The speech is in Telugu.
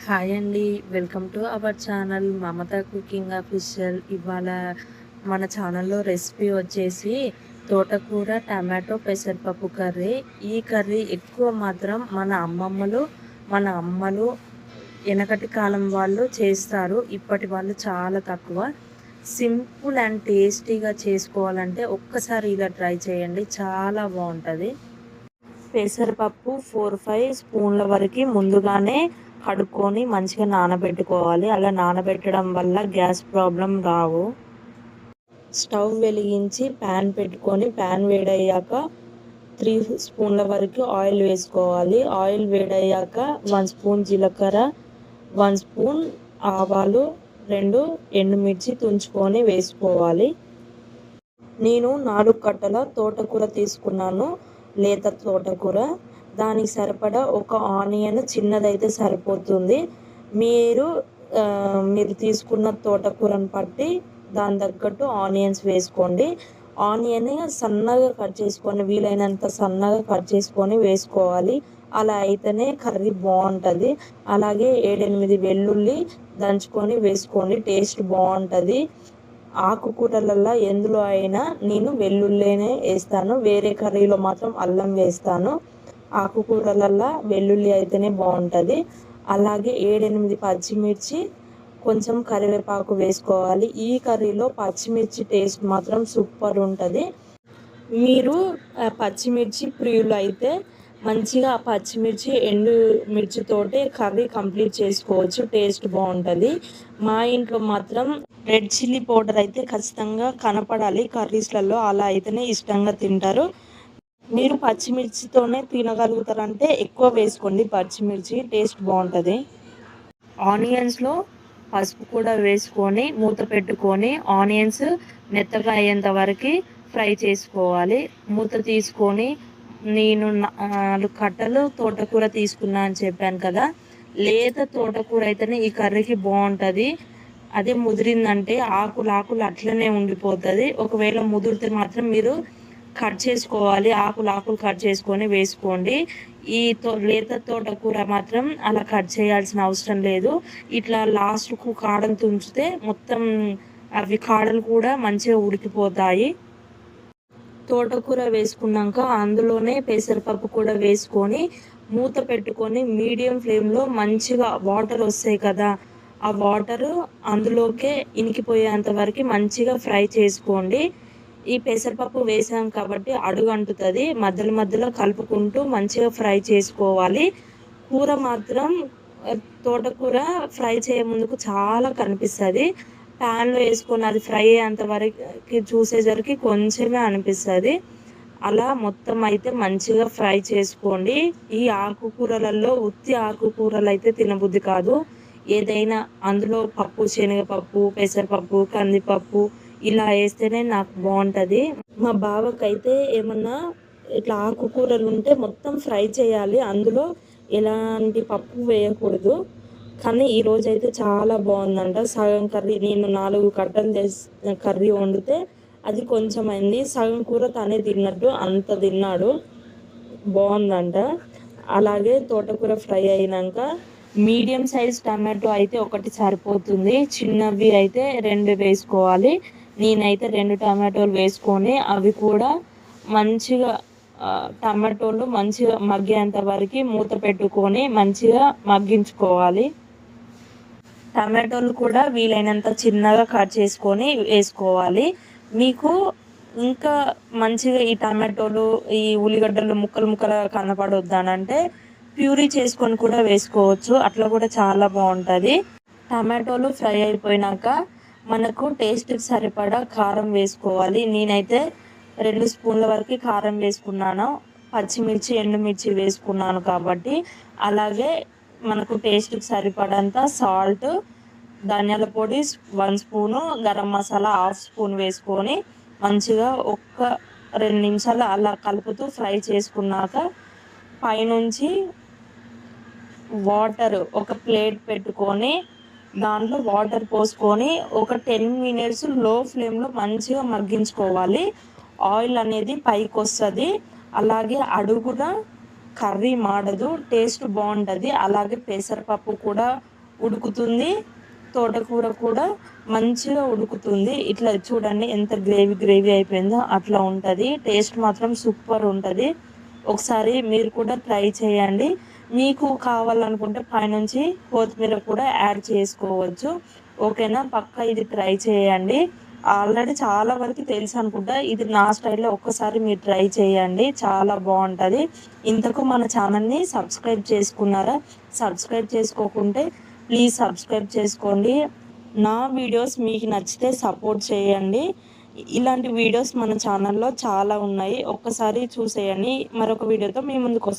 హాయ్ అండి. Welcome to our channel Mamata cooking official. ఇవాళ మన ఛానల్‌లో రెసిపీ వచ్చేసి తోటకూర, టమాటో, పెసరపప్పు కర్రీ. ఈ కర్రీ ఎక్కువ మాత్రం మన అమ్మలు వెనకటి కాలం వాళ్ళు చేస్తారు. ఇప్పటి వాళ్ళు చాలా తక్కువ. సింపుల్ అండ్ టేస్టీగా చేసుకోవాలంటే ఒక్కసారి ఇలా ట్రై చేయండి. చాలా బావుంటది. పెసరపప్పు 4, 5 స్పూన్ల వరకు ముందుగానే కడుక్కొని మంచిగా నానబెట్టుకోవాలి. అలా నానబెట్టడం వల్ల గ్యాస్ ప్రాబ్లం రావు. స్టవ్ వెలిగించి ప్యాన్ పెట్టుకొని ప్యాన్ వేడయ్యాక 3 స్పూన్ల వరకు ఆయిల్ వేసుకోవాలి. ఆయిల్ వేడయ్యాక 1 స్పూన్ జీలకర్ర, 1 స్పూన్ ఆవాలు, 2 ఎండుమిర్చి తుంచుకొని వేసుకోవాలి. నేను 4 కట్టల తోటకూర తీసుకున్నాను, లేత తోటకూర. దానికి సరిపడా ఒక ఆనియన్ చిన్నదైతే సరిపోతుంది. మీరు మీరు తీసుకున్న తోటకూరను బట్టి దాని తగ్గట్టు ఆనియన్స్ వేసుకోండి. ఆనియన్ సన్నగా కట్ చేసుకొని, వీలైనంత సన్నగా కట్ చేసుకొని వేసుకోవాలి. అలా అయితేనే కర్రీ బాగుంటుంది. అలాగే 7, 8 వెల్లుల్లి దంచుకొని వేసుకోండి, టేస్ట్ బాగుంటుంది. ఆకుకూరలలో ఎందులో అయినా నేను వెల్లుల్లినే వేస్తాను, వేరే కర్రీలో మాత్రం అల్లం వేస్తాను. ఆకుకూరలలో వెల్లుల్లి అయితేనే బాగుంటుంది. అలాగే 7, 8 పచ్చిమిర్చి, కొంచెం కరివేపాకు వేసుకోవాలి. ఈ కర్రీలో పచ్చిమిర్చి టేస్ట్ మాత్రం సూపర్ ఉంటుంది. మీరు పచ్చిమిర్చి ప్రియులు అయితే మంచిగా ఆ పచ్చిమిర్చి, ఎండు మిర్చితోటి కర్రీ కంప్లీట్ చేసుకోవచ్చు, టేస్ట్ బాగుంటుంది. మా ఇంట్లో మాత్రం రెడ్ చిల్లీ పౌడర్ అయితే ఖచ్చితంగా కనపడాలి కర్రీస్లలో, అలా అయితేనే ఇష్టంగా తింటారు. మీరు పచ్చిమిర్చితోనే తినగలుగుతారంటే ఎక్కువ వేసుకోండి, పచ్చిమిర్చి టేస్ట్ బాగుంటుంది. ఆనియన్స్లో పసుపు కూడా వేసుకొని మూత పెట్టుకొని ఆనియన్స్ మెత్తగా అయ్యేంత వరకు ఫ్రై చేసుకోవాలి. మూత తీసుకొని, నేను 4 కట్టలు తోటకూర తీసుకున్నా అని చెప్పాను కదా, లేత తోటకూర అయితేనే ఈ కర్రీకి బాగుంటుంది. అదే ముదిరిందంటే ఆకులు అట్లనే ఉండిపోతుంది. ఒకవేళ ముదిరితే మాత్రం మీరు కట్ చేసుకోవాలి, ఆకులు కట్ చేసుకొని వేసుకోండి. ఈ లేత తోటకూర మాత్రం అలా కట్ చేయాల్సిన అవసరం లేదు. ఇట్లా లాస్ట్కు కాడలు తుంచితే మొత్తం అవి కాడలు కూడా మంచిగా ఉడికిపోతాయి. తోటకూర వేసుకున్నాక అందులోనే పెసరపప్పు కూడా వేసుకొని మూత పెట్టుకొని మీడియం ఫ్లేమ్లో మంచిగా వాటర్ వస్తాయి కదా, ఆ వాటర్ అందులోకే ఇనికిపోయేంత వరకు మంచిగా ఫ్రై చేసుకోండి. ఈ పెసరపప్పు వేసాం కాబట్టి అడుగు అంటుతుంది, మధ్యలో కలుపుకుంటూ మంచిగా ఫ్రై చేసుకోవాలి. కూర మాత్రం తోటకూర ఫ్రై చేయముందుకు చాలా కనిపిస్తుంది. ప్యాన్లో వేసుకొని అది ఫ్రై అయ్యేంత వరకు చూసేసరికి కొంచెమే అనిపిస్తుంది. అలా మొత్తం అయితే మంచిగా ఫ్రై చేసుకోండి. ఈ ఆకుకూరలలో ఉత్తి ఆకుకూరలు అయితే తినబుద్ధి కాదు. ఏదైనా అందులో పప్పు, శనగపప్పు, పెసరపప్పు, కందిపప్పు ఇలా వేస్తేనే నాకు బాగుంటుంది. మా బావకైతే ఏమన్నా ఇట్లా ఆకుకూరలు ఉంటే మొత్తం ఫ్రై చేయాలి, అందులో ఎలాంటి పప్పు వేయకూడదు. కానీ ఈరోజు అయితే చాలా బాగుందంట. సగం కర్రీ, నేను 4 కట్టలు కర్రీ వండితే అది కొంచెం అయింది, సగం కూర తనే తిన్నట్టు అంత తిన్నాడు, బాగుందంట. అలాగే తోటకూర ఫ్రై అయినాక మీడియం సైజ్ టమాటో అయితే ఒకటి సరిపోతుంది, చిన్నవి అయితే 2 వేసుకోవాలి. నేనైతే 2 టమాటోలు వేసుకొని అవి కూడా మంచిగా టమాటోలు మంచిగా మగ్గేంత వరకు మూత పెట్టుకొని మంచిగా మగ్గించుకోవాలి. టమాటోలు కూడా వీలైనంత చిన్నగా కట్ చేసుకొని వేసుకోవాలి. మీకు ఇంకా మంచిగా ఈ టమాటోలు, ఈ ఉల్లిగడ్డలు ముక్కలుగా కనపడొద్దనంటే ప్యూరీ చేసుకొని కూడా వేసుకోవచ్చు, అట్లా కూడా చాలా బాగుంటుంది. టమాటోలు ఫ్రై అయిపోయినాక మనకు టేస్ట్కి సరిపడా కారం వేసుకోవాలి. నేనైతే 2 స్పూన్ల వరకు కారం వేసుకున్నాను, పచ్చిమిర్చి, ఎండుమిర్చి వేసుకున్నాను కాబట్టి. అలాగే మనకు టేస్ట్కి సరిపడంత సాల్ట్, ధనియాల పొడి 1 స్పూను, గరం మసాలా 1/2 స్పూన్ వేసుకొని మంచిగా 2 నిమిషాలు అలా కలుపుతూ ఫ్రై చేసుకున్నాక పైనుంచి వాటర్ ఒక ప్లేట్ పెట్టుకొని దాంట్లో వాటర్ పోసుకొని ఒక 10 మినిట్స్ లో ఫ్లేమ్లో మంచిగా మగ్గించుకోవాలి. ఆయిల్ అనేది పైకి వస్తుంది, అలాగే అడుగున కర్రీ మాడదు, టేస్ట్ బాగుంటుంది. అలాగే పెసరపప్పు కూడా ఉడుకుతుంది, తోటకూర కూడా మంచిగా ఉడుకుతుంది. ఇట్లా చూడండి ఎంత గ్రేవీ అయిపోయిందో అట్లా ఉంటుంది. టేస్ట్ మాత్రం సూపర్ ఉంటుంది. ఒకసారి మీరు కూడా ట్రై చేయండి. మీకు కావాలనుకుంటే పైనుంచి కొత్తిమీర కూడా యాడ్ చేసుకోవచ్చు. ఓకేనా, పక్కా ఇది ట్రై చేయండి. ఆల్రెడీ చాలా వరకు తెలుసు అనుకుంటా, ఇది నా స్టైల్లో ఒక్కసారి మీరు ట్రై చేయండి, చాలా బాగుంటుంది. ఇంతకు మన ఛానల్ని సబ్స్క్రైబ్ చేసుకున్నారా? సబ్స్క్రైబ్ చేసుకోకుంటే ప్లీజ్ సబ్స్క్రైబ్ చేసుకోండి. నా వీడియోస్ మీకు నచ్చితే సపోర్ట్ చేయండి. ఇలాంటి వీడియోస్ మన ఛానల్లో చాలా ఉన్నాయి, ఒక్కసారి చూసేయండి. మరొక వీడియోతో మీ ముందుకు వస్తాను.